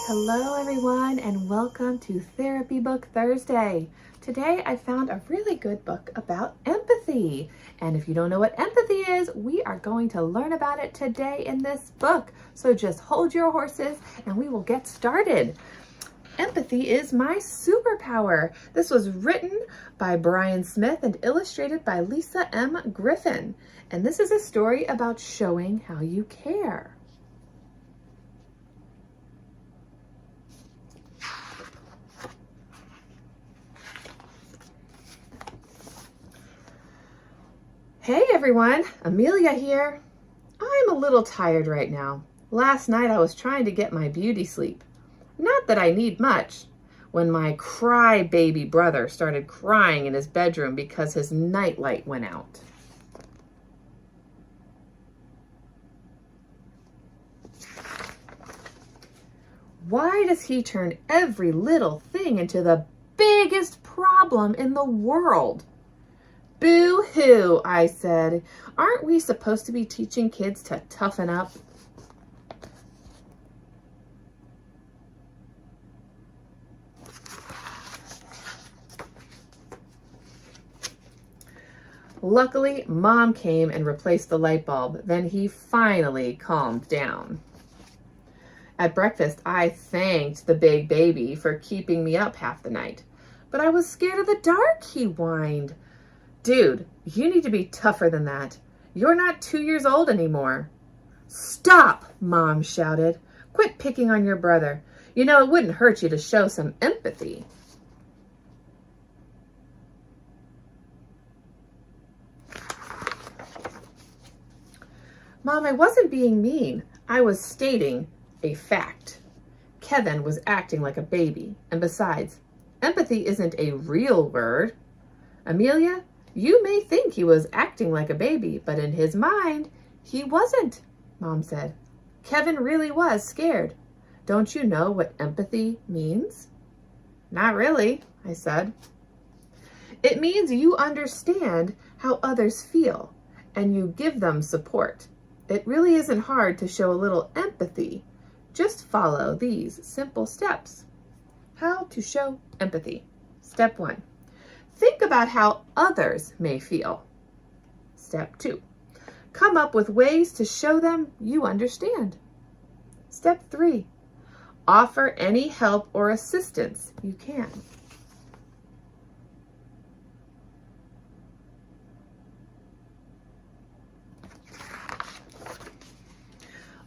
Hello everyone and welcome to Therapy Book Thursday. Today I found a really good book about empathy. And if you don't know what empathy is, we are going to learn about it today in this book. So just hold your horses and we will get started. Empathy is My Superpower. This was written by Bryan Smith and illustrated by Lisa M Griffin. And this is a story about showing how you care. Hey everyone, Amelia here. I'm a little tired right now. Last night I was trying to get my beauty sleep. Not that I need much, when my cry-baby brother started crying in his bedroom because his nightlight went out. Why does he turn every little thing into the biggest problem in the world? Boo-hoo, I said. Aren't we supposed to be teaching kids to toughen up? Luckily, Mom came and replaced the light bulb. Then he finally calmed down. At breakfast, I thanked the big baby for keeping me up half the night. But I was scared of the dark, he whined. Dude, you need to be tougher than that. You're not 2 years old anymore. Stop, Mom shouted. Quit picking on your brother. You know, it wouldn't hurt you to show some empathy. Mom, I wasn't being mean. I was stating a fact. Kevin was acting like a baby. And besides, empathy isn't a real word. Amelia, you may think he was acting like a baby, but in his mind, he wasn't, Mom said. Kevin really was scared. Don't you know what empathy means? Not really, I said. It means you understand how others feel and you give them support. It really isn't hard to show a little empathy. Just follow these simple steps. How to show empathy. Step 1. Think about how others may feel. Step 2. Come up with ways to show them you understand. Step 3. Offer any help or assistance you can.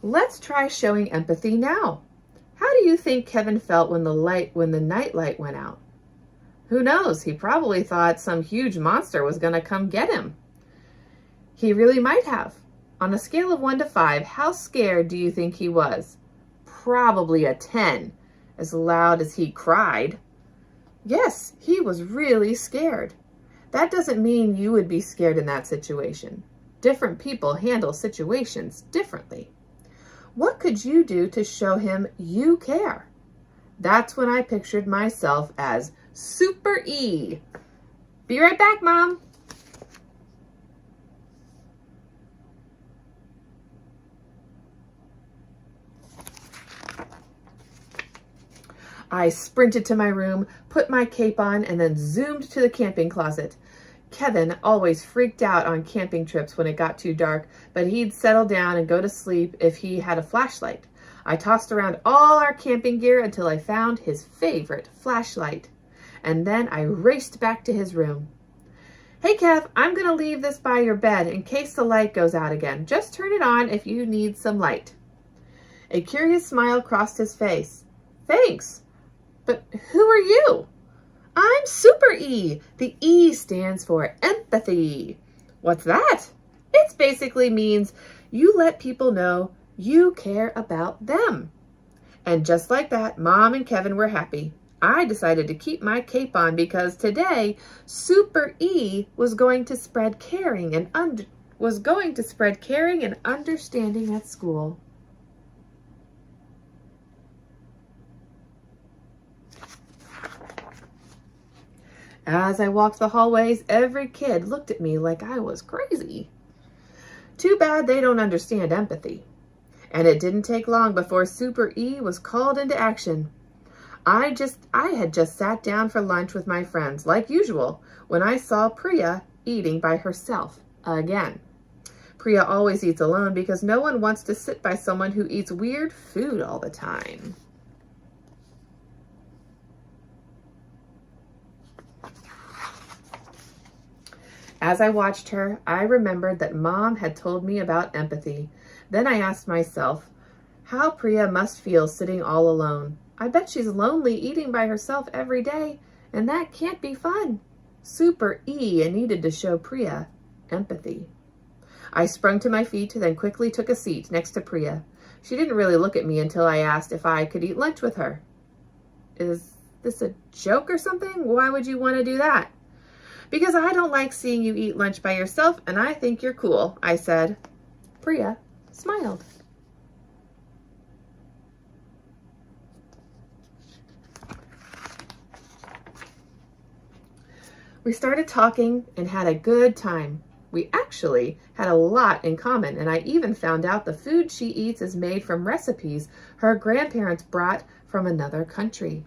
Let's try showing empathy now. How do you think Kevin felt when the night light went out? Who knows? He probably thought some huge monster was going to come get him. He really might have. On a scale of 1 to 5, how scared do you think he was? Probably a 10, as loud as he cried. Yes, he was really scared. That doesn't mean you would be scared in that situation. Different people handle situations differently. What could you do to show him you care? That's when I pictured myself as Super E. Be right back, Mom. I sprinted to my room, put my cape on, and then zoomed to the camping closet. Kevin always freaked out on camping trips when it got too dark, but he'd settle down and go to sleep if he had a flashlight. I tossed around all our camping gear until I found his favorite flashlight. And then I raced back to his room. Hey, Kev, I'm going to leave this by your bed in case the light goes out again. Just turn it on if you need some light. A curious smile crossed his face. Thanks, but who are you? I'm Super E. The E stands for empathy. What's that? It basically means you let people know you care about them. And just like that, Mom and Kevin were happy. I decided to keep my cape on because today Super E was going to spread caring and understanding at school. As I walked the hallways, every kid looked at me like I was crazy. Too bad they don't understand empathy. And it didn't take long before Super E was called into action. I had just sat down for lunch with my friends, like usual, when I saw Priya eating by herself again. Priya always eats alone because no one wants to sit by someone who eats weird food all the time. As I watched her, I remembered that Mom had told me about empathy. Then I asked myself, how Priya must feel sitting all alone. I bet she's lonely eating by herself every day, and that can't be fun. Super E needed to show Priya empathy. I sprung to my feet, then quickly took a seat next to Priya. She didn't really look at me until I asked if I could eat lunch with her. Is this a joke or something? Why would you want to do that? Because I don't like seeing you eat lunch by yourself, and I think you're cool, I said. Priya smiled. We started talking and had a good time. We actually had a lot in common, and I even found out the food she eats is made from recipes her grandparents brought from another country.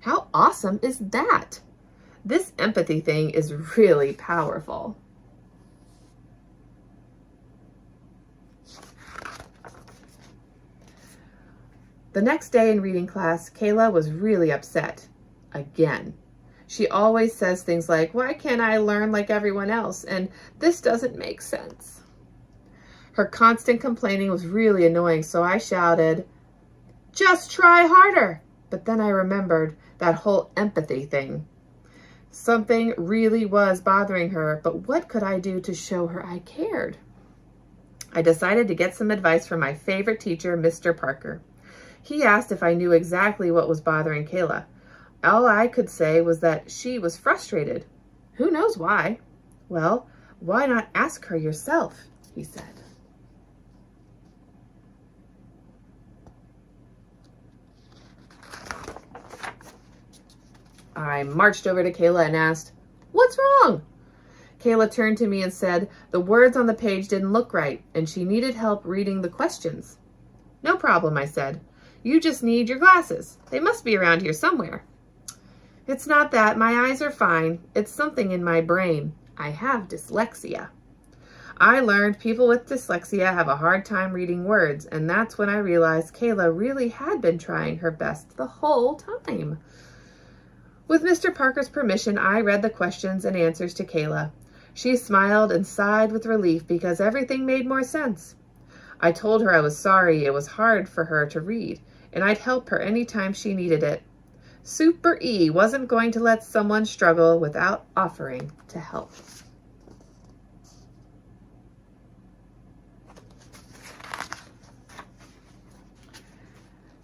How awesome is that? This empathy thing is really powerful. The next day in reading class, Kayla was really upset. Again. She always says things like, why can't I learn like everyone else? And this doesn't make sense. Her constant complaining was really annoying, so I shouted, just try harder. But then I remembered that whole empathy thing. Something really was bothering her, but what could I do to show her I cared? I decided to get some advice from my favorite teacher, Mr. Parker. He asked if I knew exactly what was bothering Kayla. All I could say was that she was frustrated. Who knows why? Well, why not ask her yourself, he said. I marched over to Kayla and asked, what's wrong? Kayla turned to me and said the words on the page didn't look right and she needed help reading the questions. No problem, I said. You just need your glasses. They must be around here somewhere. It's not that. My eyes are fine. It's something in my brain. I have dyslexia. I learned people with dyslexia have a hard time reading words, and that's when I realized Kayla really had been trying her best the whole time. With Mr. Parker's permission, I read the questions and answers to Kayla. She smiled and sighed with relief because everything made more sense. I told her I was sorry it was hard for her to read, and I'd help her anytime she needed it. Super E wasn't going to let someone struggle without offering to help.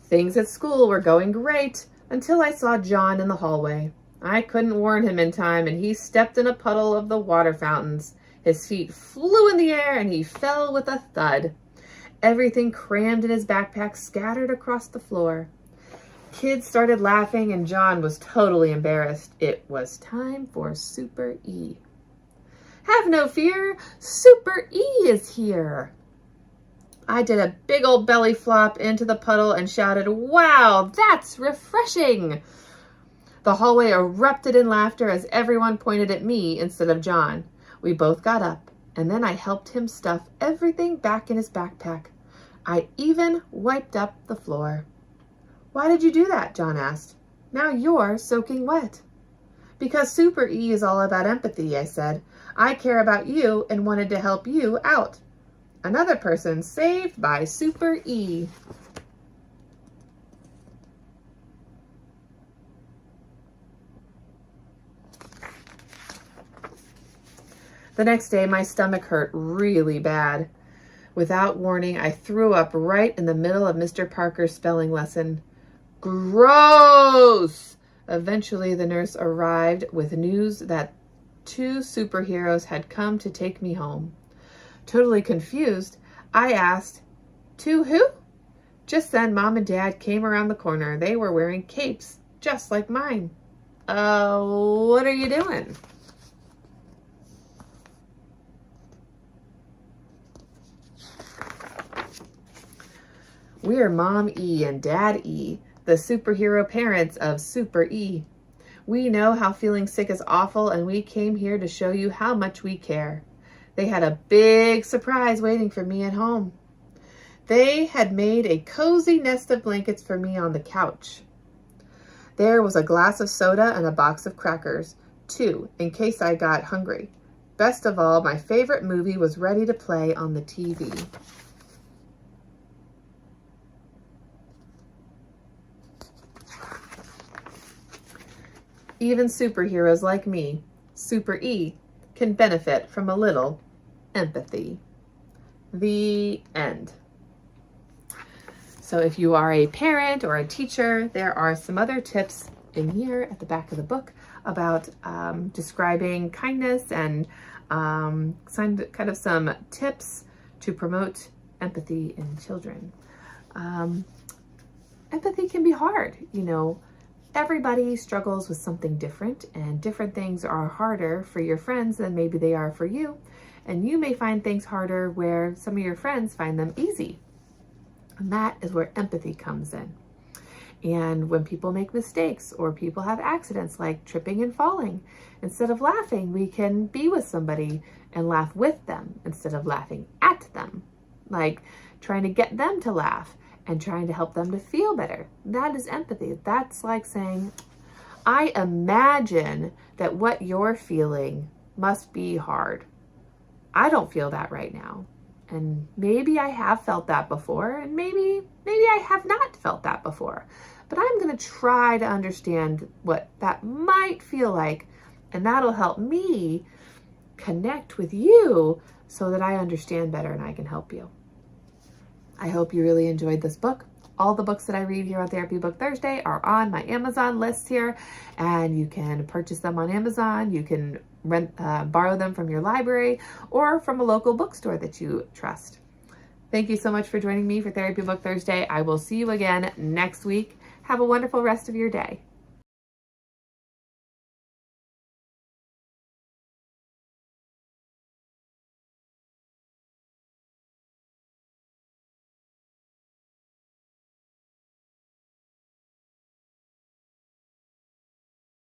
Things at school were going great until I saw John in the hallway. I couldn't warn him in time, and he stepped in a puddle of the water fountains. His feet flew in the air, and he fell with a thud. Everything crammed in his backpack scattered across the floor. Kids started laughing, and John was totally embarrassed. It was time for Super E. Have no fear, Super E is here. I did a big old belly flop into the puddle and shouted, wow, that's refreshing. The hallway erupted in laughter as everyone pointed at me instead of John. We both got up, and then I helped him stuff everything back in his backpack. I even wiped up the floor. Why did you do that? John asked. Now you're soaking wet. Because Super E is all about empathy, I said. I care about you and wanted to help you out. Another person saved by Super E. The next day, my stomach hurt really bad. Without warning, I threw up right in the middle of Mr. Parker's spelling lesson. Gross! Eventually, the nurse arrived with news that 2 superheroes had come to take me home. Totally confused, I asked, 2 who? Just then, Mom and Dad came around the corner. They were wearing capes, just like mine. What are you doing? We're Mom E and Dad E, the superhero parents of Super E. We know how feeling sick is awful, and we came here to show you how much we care. They had a big surprise waiting for me at home. They had made a cozy nest of blankets for me on the couch. There was a glass of soda and a box of crackers, too, in case I got hungry. Best of all, my favorite movie was ready to play on the TV. Even superheroes like me, Super E, can benefit from a little empathy. The end. So if you are a parent or a teacher, there are some other tips in here at the back of the book about describing kindness and kind of some tips to promote empathy in children. Empathy can be hard, you know. Everybody struggles with something different, and different things are harder for your friends than maybe they are for you. And you may find things harder where some of your friends find them easy. And that is where empathy comes in. And when people make mistakes or people have accidents like tripping and falling, instead of laughing, we can be with somebody and laugh with them instead of laughing at them. Like trying to get them to laugh and trying to help them to feel better. That is empathy. That's like saying, I imagine that what you're feeling must be hard. I don't feel that right now. And maybe I have felt that before, and maybe I have not felt that before. But I'm going to try to understand what that might feel like, and that'll help me connect with you so that I understand better and I can help you. I hope you really enjoyed this book. All the books that I read here on Therapy Book Thursday are on my Amazon list here, and you can purchase them on Amazon. You can borrow them from your library or from a local bookstore that you trust. Thank you so much for joining me for Therapy Book Thursday. I will see you again next week. Have a wonderful rest of your day.